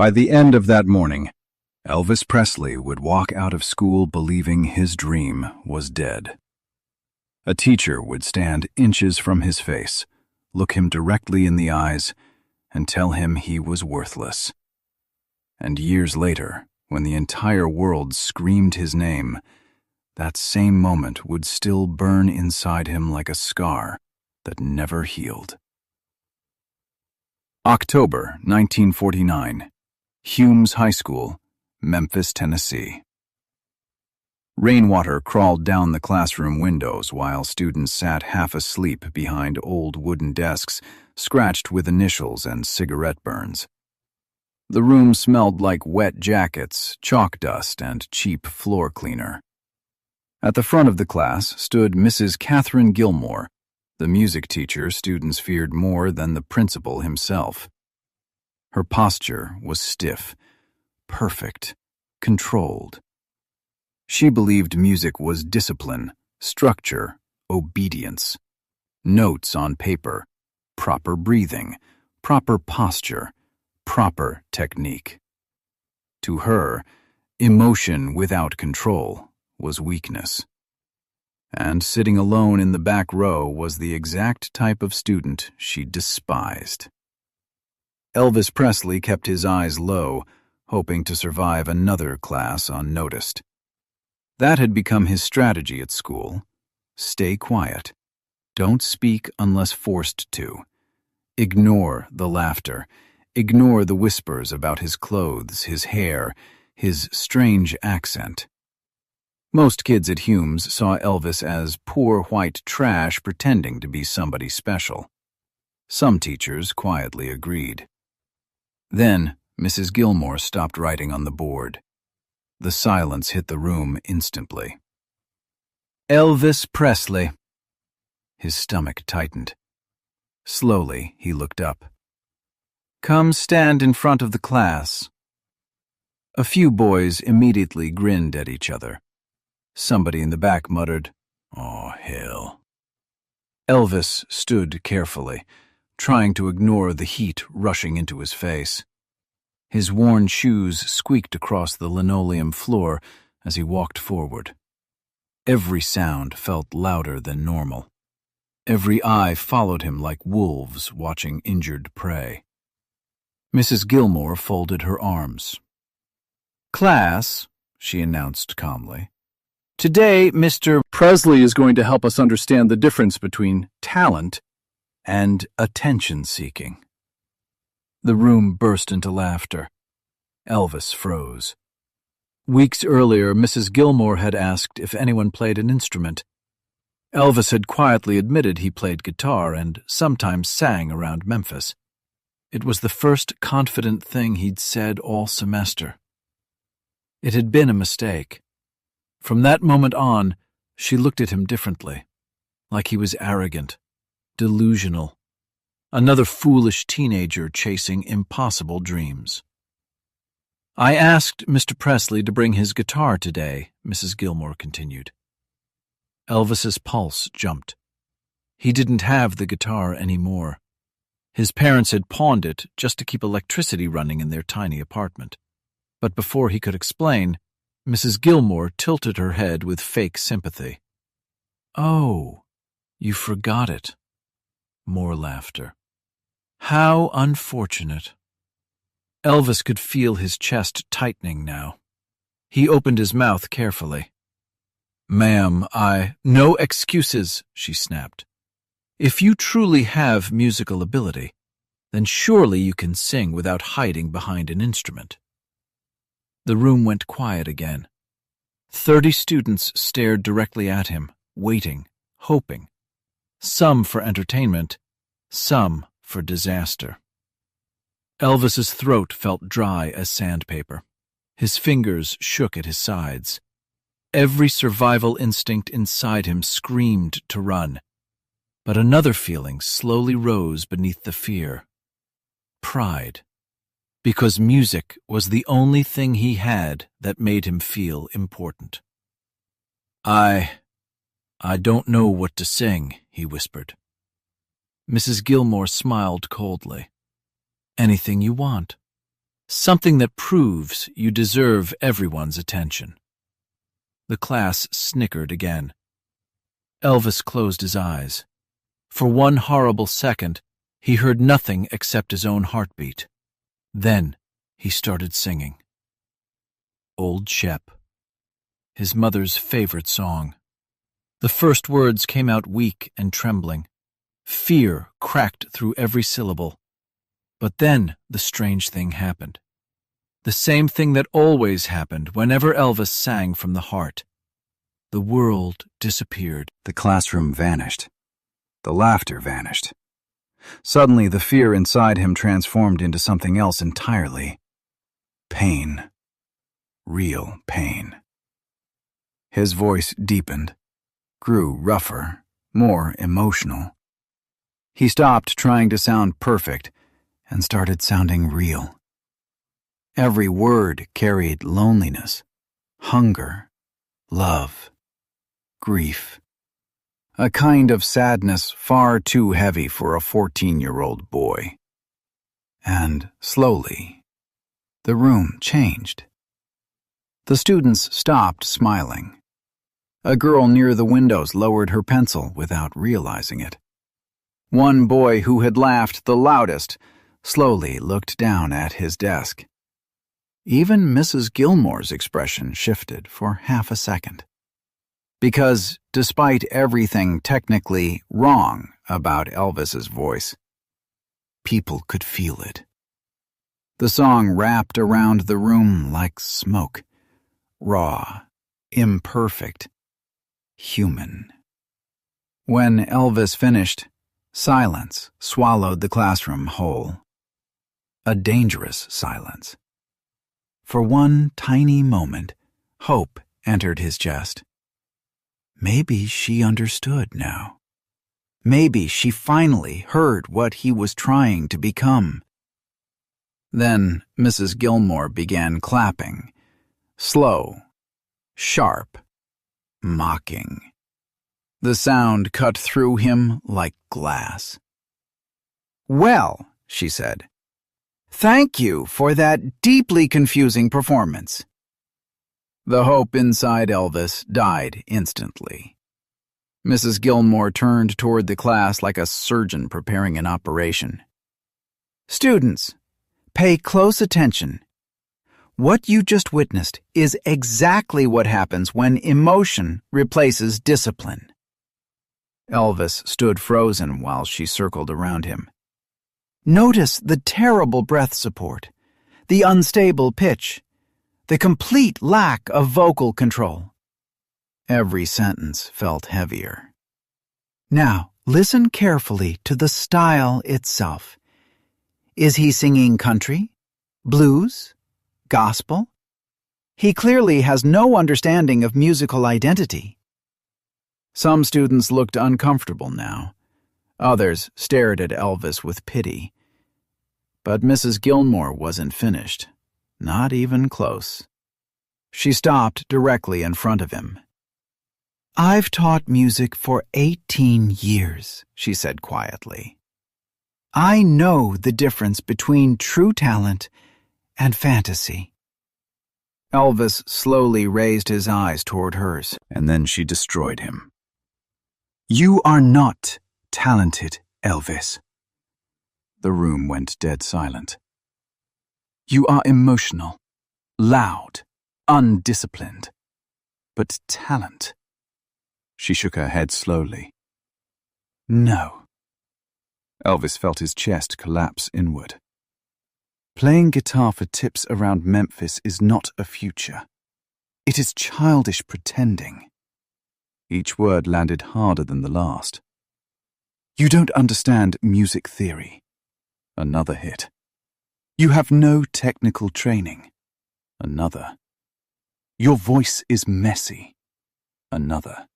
By the end of that morning, Elvis Presley would walk out of school believing his dream was dead. A teacher would stand inches from his face, look him directly in the eyes, and tell him he was worthless. And years later, when the entire world screamed his name, that same moment would still burn inside him like a scar that never healed. October 1949, Humes High School, Memphis, Tennessee. Rainwater crawled down the classroom windows while students sat half asleep behind old wooden desks scratched with initials and cigarette burns. The room smelled like wet jackets, chalk dust, and cheap floor cleaner. At the front of the class stood Mrs. Catherine Gilmore, the music teacher students feared more than the principal himself. Her posture was stiff, perfect, controlled. She believed music was discipline, structure, obedience. Notes on paper, proper breathing, proper posture, proper technique. To her, emotion without control was weakness. And sitting alone in the back row was the exact type of student she despised. Elvis Presley kept his eyes low, hoping to survive another class unnoticed. That had become his strategy at school. Stay quiet. Don't speak unless forced to. Ignore the laughter. Ignore the whispers about his clothes, his hair, his strange accent. Most kids at Humes saw Elvis as poor white trash pretending to be somebody special. Some teachers quietly agreed. Then, Mrs. Gilmore stopped writing on the board. The silence hit the room instantly. Elvis Presley. His stomach tightened. Slowly, he looked up. Come stand in front of the class. A few boys immediately grinned at each other. Somebody in the back muttered, "Oh, hell." Elvis stood carefully, trying to ignore the heat rushing into his face. His worn shoes squeaked across the linoleum floor as he walked forward. Every sound felt louder than normal. Every eye followed him like wolves watching injured prey. Mrs. Gilmore folded her arms. "Class," she announced calmly, "today Mr. Presley is going to help us understand the difference between talent and attention-seeking." The room burst into laughter. Elvis froze. Weeks earlier, Mrs. Gilmore had asked if anyone played an instrument. Elvis had quietly admitted he played guitar and sometimes sang around Memphis. It was the first confident thing he'd said all semester. It had been a mistake. From that moment on, she looked at him differently, like he was arrogant, delusional, another foolish teenager chasing impossible dreams. "I asked Mr. Presley to bring his guitar today," Mrs. Gilmore continued. Elvis's pulse jumped. He didn't have the guitar anymore. His parents had pawned it just to keep electricity running in their tiny apartment. But before he could explain, Mrs. Gilmore tilted her head with fake sympathy. "Oh, you forgot it." More laughter. "How unfortunate." Elvis could feel his chest tightening now. He opened his mouth carefully. "Ma'am, No excuses," she snapped. "If you truly have musical ability, then surely you can sing without hiding behind an instrument." The room went quiet again. 30 students stared directly at him, waiting, hoping. Some for entertainment, some for disaster. Elvis's throat felt dry as sandpaper. His fingers shook at his sides. Every survival instinct inside him screamed to run. But another feeling slowly rose beneath the fear. Pride. Because music was the only thing he had that made him feel important. I don't know what to sing," he whispered. Mrs. Gilmore smiled coldly. "Anything you want. Something that proves you deserve everyone's attention. The class snickered again. Elvis closed his eyes. For one horrible second, he heard nothing except his own heartbeat. Then he started singing. Old Shep, his mother's favorite song. The first words came out weak and trembling. Fear cracked through every syllable. But then the strange thing happened. The same thing that always happened whenever Elvis sang from the heart. The world disappeared. The classroom vanished. The laughter vanished. Suddenly, the fear inside him transformed into something else entirely. Pain. Real pain. His voice deepened, grew rougher, more emotional. He stopped trying to sound perfect and started sounding real. Every word carried loneliness, hunger, love, grief. A kind of sadness far too heavy for a 14-year-old boy. And slowly, the room changed. The students stopped smiling. A girl near the windows lowered her pencil without realizing it. One boy who had laughed the loudest slowly looked down at his desk. Even Mrs. Gilmore's expression shifted for half a second. Because, despite everything technically wrong about Elvis's voice, people could feel it. The song wrapped around the room like smoke, raw, imperfect, human. When Elvis finished, silence swallowed the classroom whole. A dangerous silence. For one tiny moment, hope entered his chest. Maybe she understood now. Maybe she finally heard what he was trying to become. Then Mrs. Gilmore began clapping, slow, sharp, mocking. The sound cut through him like glass. "Well," she said, "thank you for that deeply confusing performance." The hope inside Elvis died instantly. Mrs. Gilmore turned toward the class like a surgeon preparing an operation. "Students, pay close attention. What you just witnessed is exactly what happens when emotion replaces discipline." Elvis stood frozen while she circled around him. "Notice the terrible breath support, the unstable pitch, the complete lack of vocal control." Every sentence felt heavier. "Now, listen carefully to the style itself. Is he singing country? Blues? Gospel? He clearly has no understanding of musical identity." Some students looked uncomfortable now. Others stared at Elvis with pity. But Mrs. Gilmore wasn't finished. Not even close. She stopped directly in front of him. "I've taught music for 18 years, she said quietly. "I know the difference between true talent and fantasy." Elvis slowly raised his eyes toward hers, and then she destroyed him. "You are not talented, Elvis." The room went dead silent. "You are emotional, loud, undisciplined. But talent..." She shook her head slowly. "No." Elvis felt his chest collapse inward. "Playing guitar for tips around Memphis is not a future. It is childish pretending." Each word landed harder than the last. "You don't understand music theory." Another hit. "You have no technical training." Another. "Your voice is messy." Another.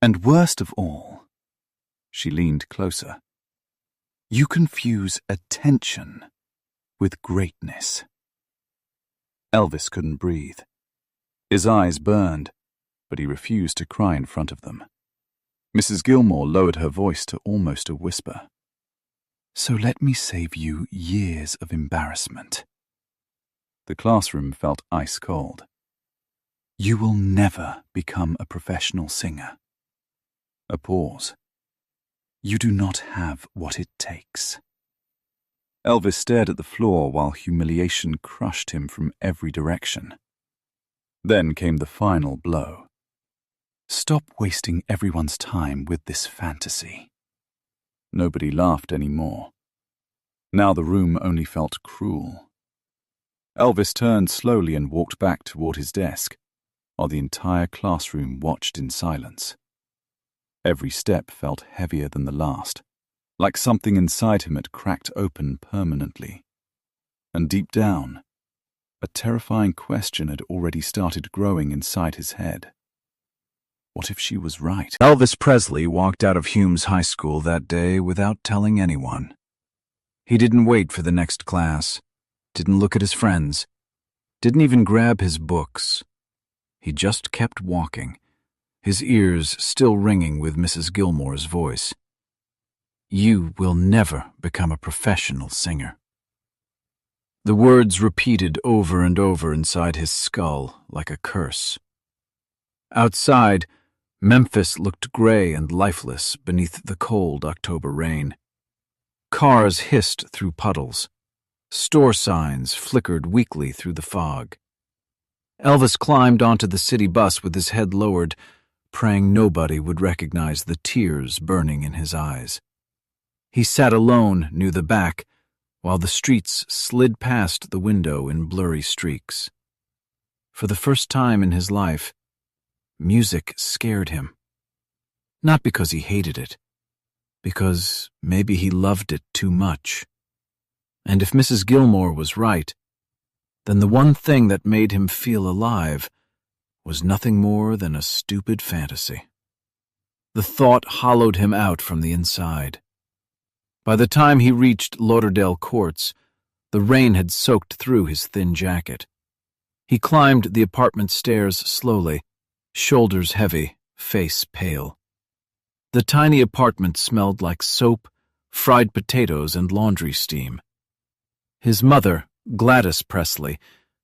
"And worst of all," she leaned closer, "you confuse attention with greatness." Elvis couldn't breathe. His eyes burned, but he refused to cry in front of them. Mrs. Gilmore lowered her voice to almost a whisper. "So let me save you years of embarrassment. The classroom felt ice cold. You will never become a professional singer. A pause. You do not have what it takes. Elvis stared at the floor while humiliation crushed him from every direction. Then came the final blow. Stop wasting everyone's time with this fantasy. Nobody laughed anymore. Now the room only felt cruel. Elvis turned slowly and walked back toward his desk, while the entire classroom watched in silence. Every step felt heavier than the last, like something inside him had cracked open permanently. And deep down, a terrifying question had already started growing inside his head. What if she was right? Elvis Presley walked out of Hume's High School that day without telling anyone. He didn't wait for the next class, didn't look at his friends, didn't even grab his books. He just kept walking, his ears still ringing with Mrs. Gilmore's voice. You will never become a professional singer. The words repeated over and over inside his skull like a curse. Outside, Memphis looked gray and lifeless beneath the cold October rain. Cars hissed through puddles. Store signs flickered weakly through the fog. Elvis climbed onto the city bus with his head lowered, praying nobody would recognize the tears burning in his eyes. He sat alone near the back, while the streets slid past the window in blurry streaks. For the first time in his life, music scared him. Not because he hated it, because maybe he loved it too much. And if Mrs. Gilmore was right, then the one thing that made him feel alive was nothing more than a stupid fantasy. The thought hollowed him out from the inside. By the time he reached Lauderdale Courts, the rain had soaked through his thin jacket. He climbed the apartment stairs slowly, shoulders heavy, face pale. The tiny apartment smelled like soap, fried potatoes, and laundry steam. His mother, Gladys Presley,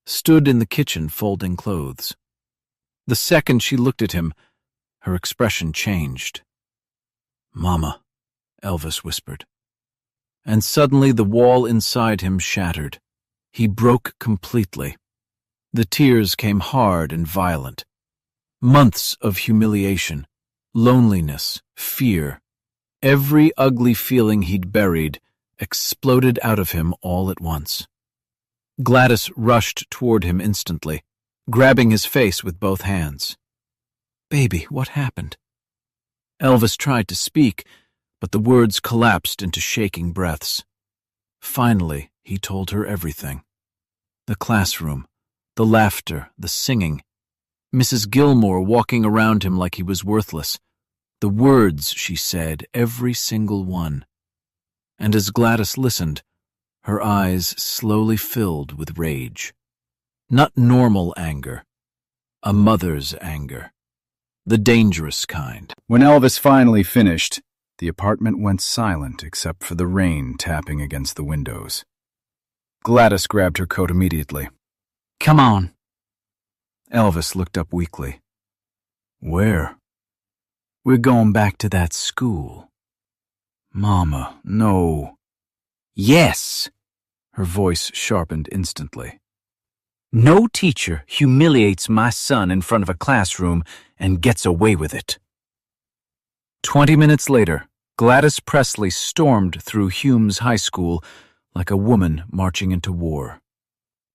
stood in the kitchen folding clothes. The second she looked at him, her expression changed. "Mama," Elvis whispered. And suddenly the wall inside him shattered. He broke completely. The tears came hard and violent. Months of humiliation, loneliness, fear, every ugly feeling he'd buried exploded out of him all at once. Gladys rushed toward him instantly, grabbing his face with both hands. "Baby, what happened?" Elvis tried to speak, but the words collapsed into shaking breaths. Finally, he told her everything. The classroom, the laughter, the singing, Mrs. Gilmore walking around him like he was worthless, the words she said, every single one. And as Gladys listened, her eyes slowly filled with rage. Not normal anger, a mother's anger, the dangerous kind. When Elvis finally finished, the apartment went silent except for the rain tapping against the windows. Gladys grabbed her coat immediately. "Come on." Elvis looked up weakly. "Where?" "We're going back to that school." "Mama, no." "Yes." Her voice sharpened instantly. "No teacher humiliates my son in front of a classroom and gets away with it." 20 minutes later, Gladys Presley stormed through Hume's High School like a woman marching into war.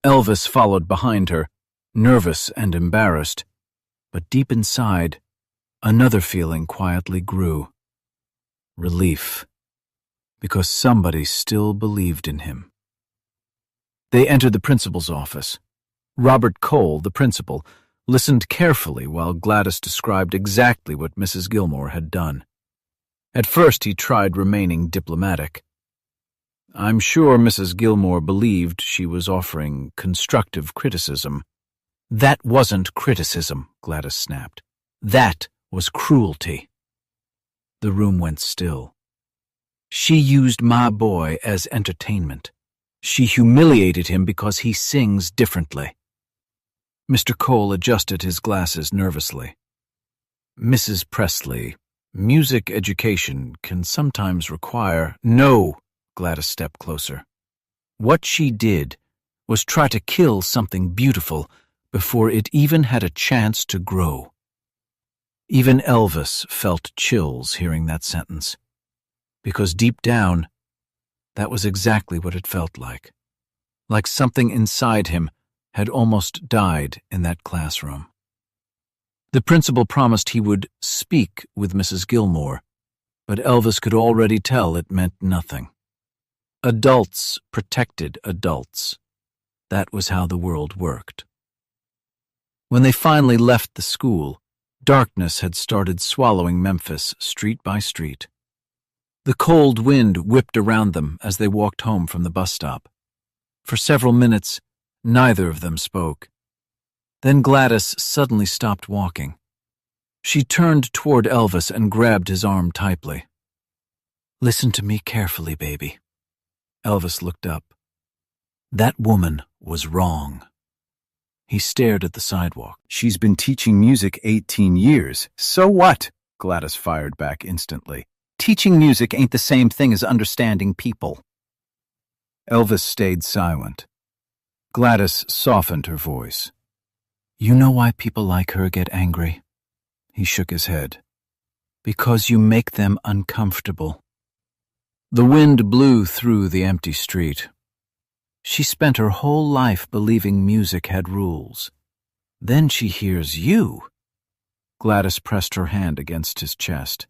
Elvis followed behind her, nervous and embarrassed, but deep inside, another feeling quietly grew. Relief, because somebody still believed in him. They entered the principal's office. Robert Cole, the principal, listened carefully while Gladys described exactly what Mrs. Gilmore had done. At first he tried remaining diplomatic. "I'm sure Mrs. Gilmore believed she was offering constructive criticism." "That wasn't criticism," Gladys snapped. "That was cruelty." The room went still. "She used my boy as entertainment. She humiliated him because he sings differently. Mr. Cole adjusted his glasses nervously. Mrs. Presley, music education can sometimes require— No, Gladys stepped closer. What she did was try to kill something beautiful before it even had a chance to grow. Even Elvis felt chills hearing that sentence, because deep down, that was exactly what it felt like something inside him had almost died in that classroom. The principal promised he would speak with Mrs. Gilmore, but Elvis could already tell it meant nothing. Adults protected adults. That was how the world worked. When they finally left the school, darkness had started swallowing Memphis street by street. The cold wind whipped around them as they walked home from the bus stop. For several minutes, neither of them spoke. Then Gladys suddenly stopped walking. She turned toward Elvis and grabbed his arm tightly. "Listen to me carefully, baby." Elvis looked up. That woman was wrong. He stared at the sidewalk. "She's been teaching music 18 years. So what?" Gladys fired back instantly. "Teaching music ain't the same thing as understanding people." Elvis stayed silent. Gladys softened her voice. "You know why people like her get angry?" He shook his head. "Because you make them uncomfortable." The wind blew through the empty street. She spent her whole life believing music had rules. Then she hears you. Gladys pressed her hand against his chest.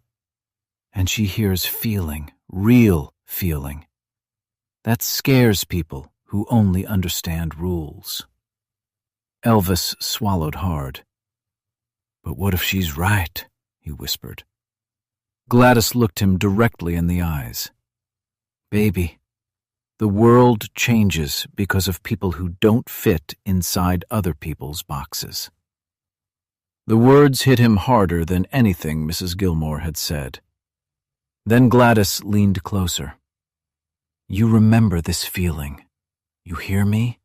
And she hears feeling, real feeling. That scares people who only understand rules. Elvis swallowed hard. "But what if she's right?" he whispered. Gladys looked him directly in the eyes. "Baby, the world changes because of people who don't fit inside other people's boxes." The words hit him harder than anything Mrs. Gilmore had said. Then Gladys leaned closer. "You remember this feeling. You hear me?"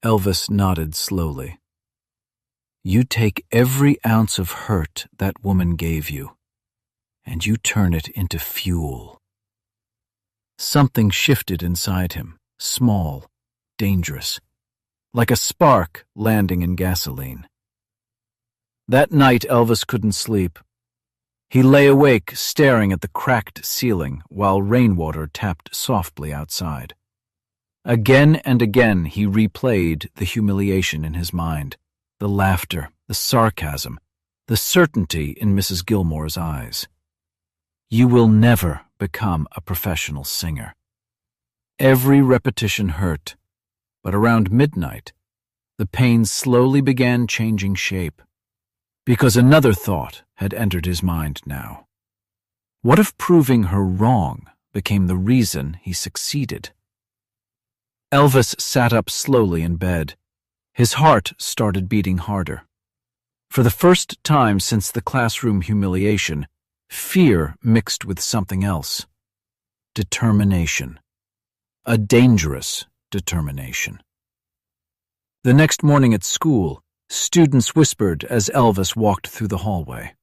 Elvis nodded slowly. "You take every ounce of hurt that woman gave you, and you turn it into fuel." Something shifted inside him, small, dangerous, like a spark landing in gasoline. That night Elvis couldn't sleep. He lay awake staring at the cracked ceiling while rainwater tapped softly outside. Again and again he replayed the humiliation in his mind, the laughter, the sarcasm, the certainty in Mrs. Gilmore's eyes. You will never become a professional singer. Every repetition hurt, but around midnight, the pain slowly began changing shape, because another thought had entered his mind now. What if proving her wrong became the reason he succeeded? Elvis sat up slowly in bed. His heart started beating harder. For the first time since the classroom humiliation, fear mixed with something else. Determination. A dangerous determination. The next morning at school, students whispered as Elvis walked through the hallway.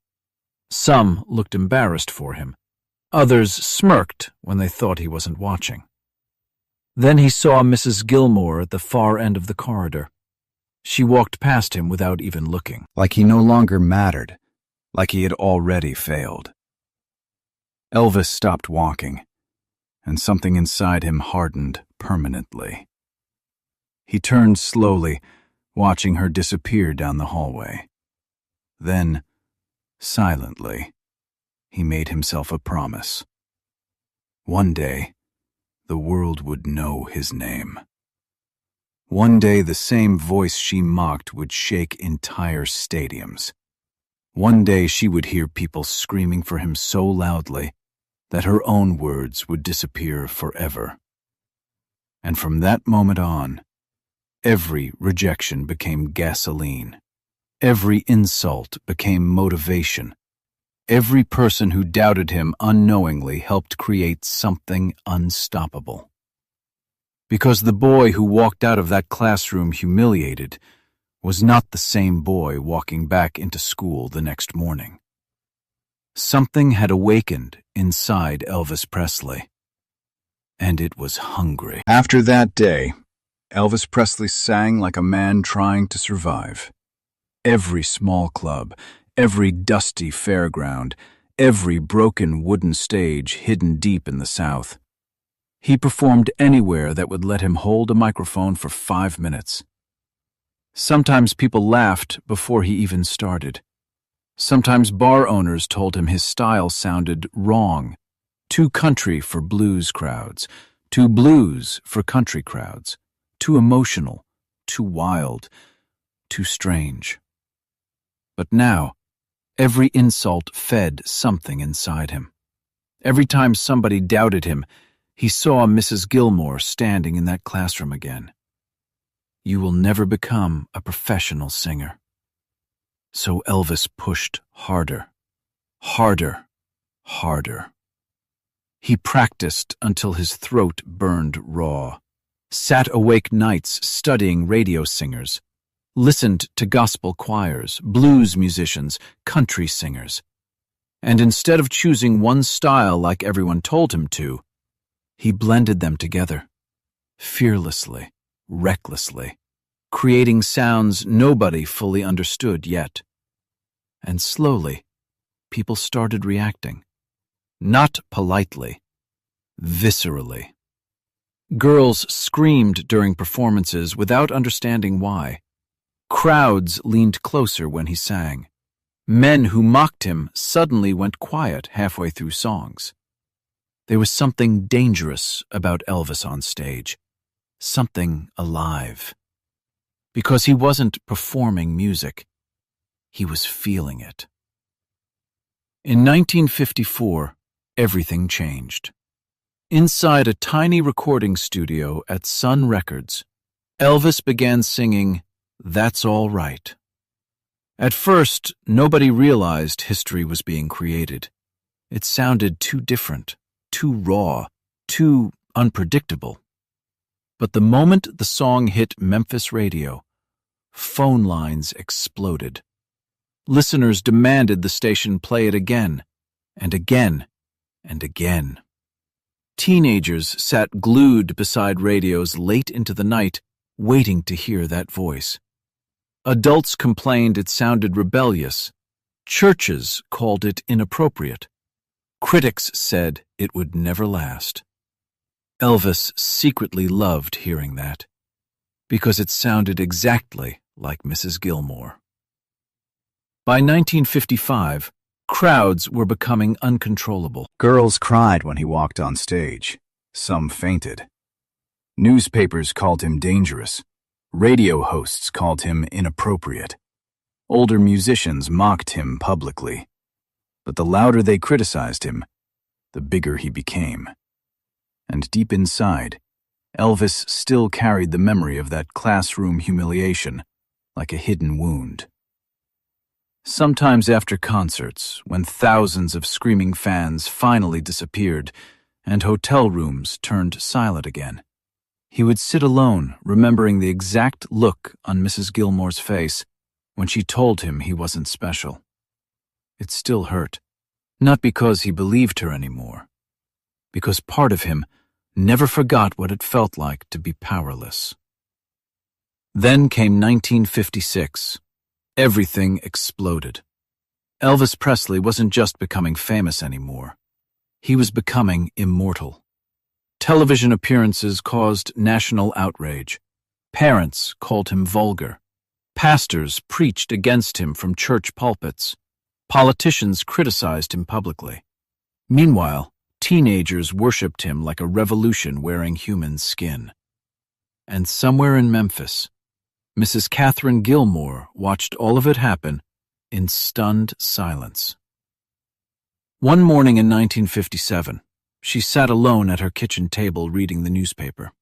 Some looked embarrassed for him. Others smirked when they thought he wasn't watching. Then he saw Mrs. Gilmore at the far end of the corridor. She walked past him without even looking. Like he no longer mattered, like he had already failed. Elvis stopped walking, and something inside him hardened permanently. He turned slowly, watching her disappear down the hallway. Then, silently, he made himself a promise. One day, the world would know his name. One day, the same voice she mocked would shake entire stadiums. One day, she would hear people screaming for him so loudly that her own words would disappear forever. And from that moment on, every rejection became gasoline. Every insult became motivation. Every person who doubted him unknowingly helped create something unstoppable. Because the boy who walked out of that classroom humiliated was not the same boy walking back into school the next morning. Something had awakened inside Elvis Presley, and it was hungry. After that day, Elvis Presley sang like a man trying to survive. Every small club, every dusty fairground, every broken wooden stage hidden deep in the South. He performed anywhere that would let him hold a microphone for 5 minutes. Sometimes people laughed before he even started. Sometimes bar owners told him his style sounded wrong, too country for blues crowds, too blues for country crowds, too emotional, too wild, too strange. But now, every insult fed something inside him. Every time somebody doubted him, he saw Mrs. Gilmore standing in that classroom again. You will never become a professional singer. So Elvis pushed harder, harder, harder. He practiced until his throat burned raw, sat awake nights studying radio singers, listened to gospel choirs, blues musicians, country singers. And instead of choosing one style like everyone told him to, he blended them together, fearlessly, recklessly, creating sounds nobody fully understood yet. And slowly, people started reacting. Not politely, viscerally. Girls screamed during performances without understanding why. Crowds leaned closer when he sang. Men who mocked him suddenly went quiet halfway through songs. There was something dangerous about Elvis on stage, something alive. Because he wasn't performing music, he was feeling it. In 1954, everything changed. Inside a tiny recording studio at Sun Records, Elvis began singing "That's All Right." At first, nobody realized history was being created. It sounded too different, too raw, too unpredictable. But the moment the song hit Memphis radio, phone lines exploded. Listeners demanded the station play it again, and again, and again. Teenagers sat glued beside radios late into the night, waiting to hear that voice. Adults complained it sounded rebellious. Churches called it inappropriate. Critics said it would never last. Elvis secretly loved hearing that, because it sounded exactly like Mrs. Gilmore. By 1955, crowds were becoming uncontrollable. Girls cried when he walked on stage. Some fainted. Newspapers called him dangerous. Radio hosts called him inappropriate. Older musicians mocked him publicly. But the louder they criticized him, the bigger he became. And deep inside, Elvis still carried the memory of that classroom humiliation like a hidden wound. Sometimes after concerts, when thousands of screaming fans finally disappeared and hotel rooms turned silent again, he would sit alone, remembering the exact look on Mrs. Gilmore's face when she told him he wasn't special. It still hurt, not because he believed her anymore, because part of him never forgot what it felt like to be powerless. Then came 1956. Everything exploded. Elvis Presley wasn't just becoming famous anymore. He was becoming immortal. Television appearances caused national outrage. Parents called him vulgar. Pastors preached against him from church pulpits. Politicians criticized him publicly. Meanwhile, teenagers worshipped him like a revolution wearing human skin. And somewhere in Memphis, Mrs. Catherine Gilmore watched all of it happen in stunned silence. One morning in 1957, she sat alone at her kitchen table reading the newspaper.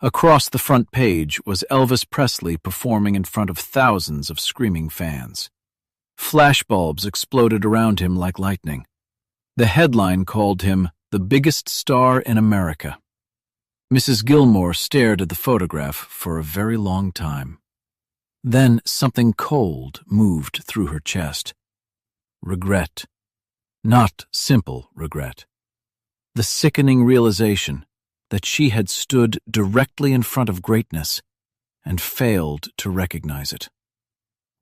Across the front page was Elvis Presley performing in front of thousands of screaming fans. Flashbulbs exploded around him like lightning. The headline called him the biggest star in America. Mrs. Gilmore stared at the photograph for a very long time. Then something cold moved through her chest. Regret. Not simple regret. The sickening realization that she had stood directly in front of greatness and failed to recognize it.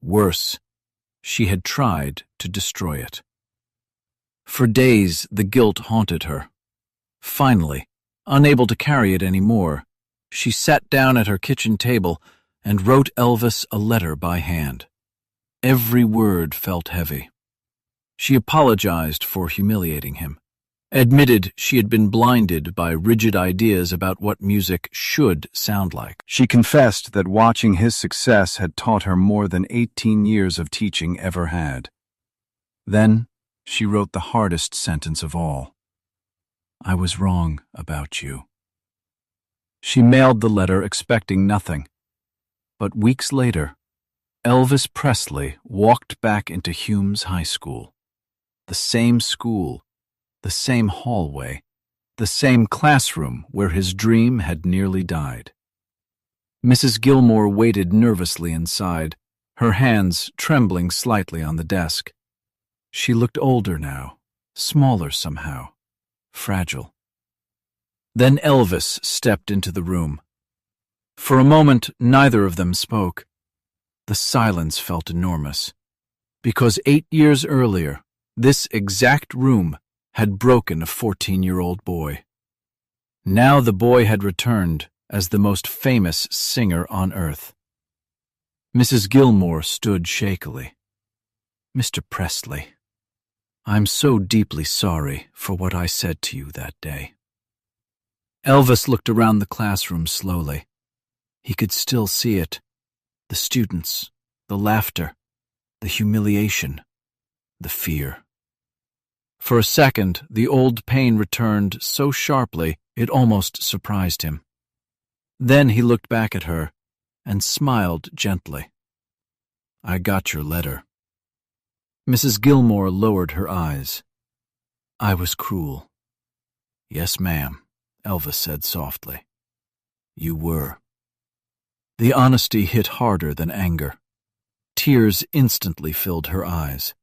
Worse, she had tried to destroy it. For days, the guilt haunted her. Finally, unable to carry it any more, she sat down at her kitchen table and wrote Elvis a letter by hand. Every word felt heavy. She apologized for humiliating him, admitted she had been blinded by rigid ideas about what music should sound like. She confessed that watching his success had taught her more than 18 years of teaching ever had. Then she wrote the hardest sentence of all. I was wrong about you. She mailed the letter expecting nothing. But weeks later, Elvis Presley walked back into Hume's high school. The same school, the same hallway, the same classroom where his dream had nearly died. Mrs. Gilmore waited nervously inside, her hands trembling slightly on the desk. She looked older now, smaller somehow, fragile. Then Elvis stepped into the room. For a moment, neither of them spoke. The silence felt enormous, because 8 years earlier, this exact room had broken a 14-year-old boy. Now the boy had returned as the most famous singer on earth. Mrs. Gilmore stood shakily. Mr. Presley, I'm so deeply sorry for what I said to you that day. Elvis looked around the classroom slowly. He could still see it. The students, the laughter, the humiliation, the fear. For a second, the old pain returned so sharply it almost surprised him. Then he looked back at her and smiled gently. I got your letter. Mrs. Gilmore lowered her eyes. I was cruel. Yes, ma'am, Elvis said softly. You were. The honesty hit harder than anger. Tears instantly filled her eyes.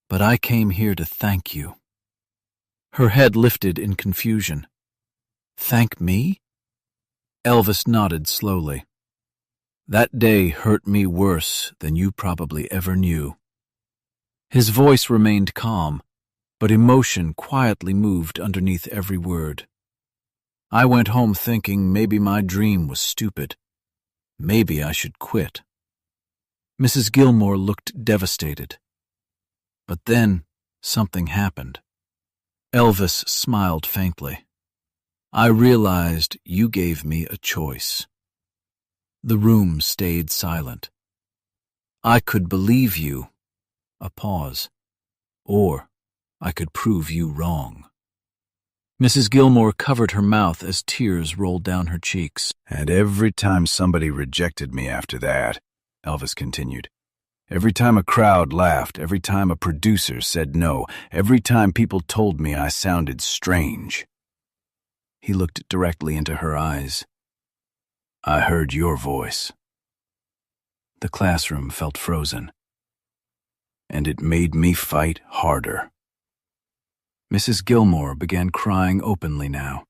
But I came here to thank you. Her head lifted in confusion. Thank me? Elvis nodded slowly. That day hurt me worse than you probably ever knew. His voice remained calm, but emotion quietly moved underneath every word. I went home thinking maybe my dream was stupid. Maybe I should quit. Mrs. Gilmore looked devastated. But then something happened. Elvis smiled faintly. I realized you gave me a choice. The room stayed silent. I could believe you, a pause, or I could prove you wrong. Mrs. Gilmore covered her mouth as tears rolled down her cheeks. And every time somebody rejected me after that, Elvis continued, every time a crowd laughed, every time a producer said no, every time people told me I sounded strange. He looked directly into her eyes. I heard your voice. The classroom felt frozen. And it made me fight harder. Mrs. Gilmore began crying openly now.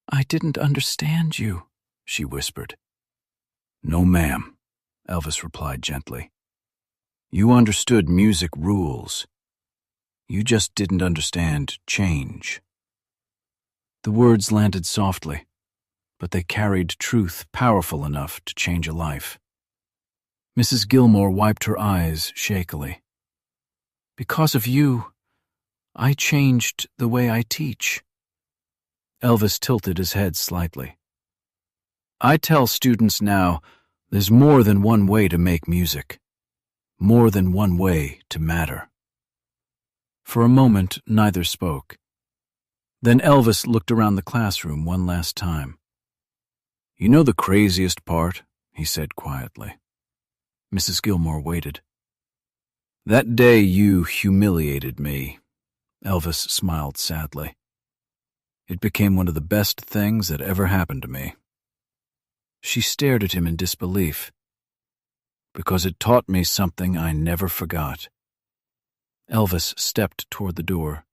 I didn't understand you, she whispered. No, ma'am, Elvis replied gently. You understood music rules. You just didn't understand change. The words landed softly, but they carried truth powerful enough to change a life. Mrs. Gilmore wiped her eyes shakily. Because of you, I changed the way I teach. Elvis tilted his head slightly. I tell students now, there's more than one way to make music. More than one way to matter. For a moment, neither spoke. Then Elvis looked around the classroom one last time. You know the craziest part? He said quietly. Mrs. Gilmore waited. That day you humiliated me. Elvis smiled sadly. It became one of the best things that ever happened to me. She stared at him in disbelief. Because it taught me something I never forgot. Elvis stepped toward the door.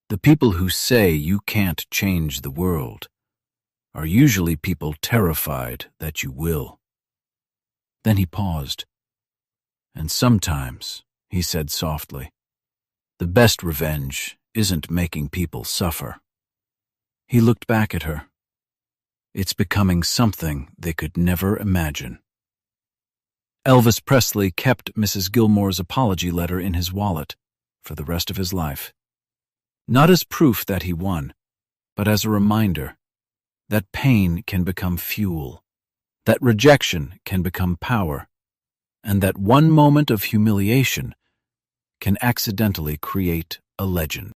The people who say you can't change the world are usually people terrified that you will. Then he paused. And sometimes, he said softly, the best revenge isn't making people suffer. He looked back at her. It's becoming something they could never imagine. Elvis Presley kept Mrs. Gilmore's apology letter in his wallet for the rest of his life. Not as proof that he won, but as a reminder that pain can become fuel, that rejection can become power, and that one moment of humiliation can accidentally create a legend.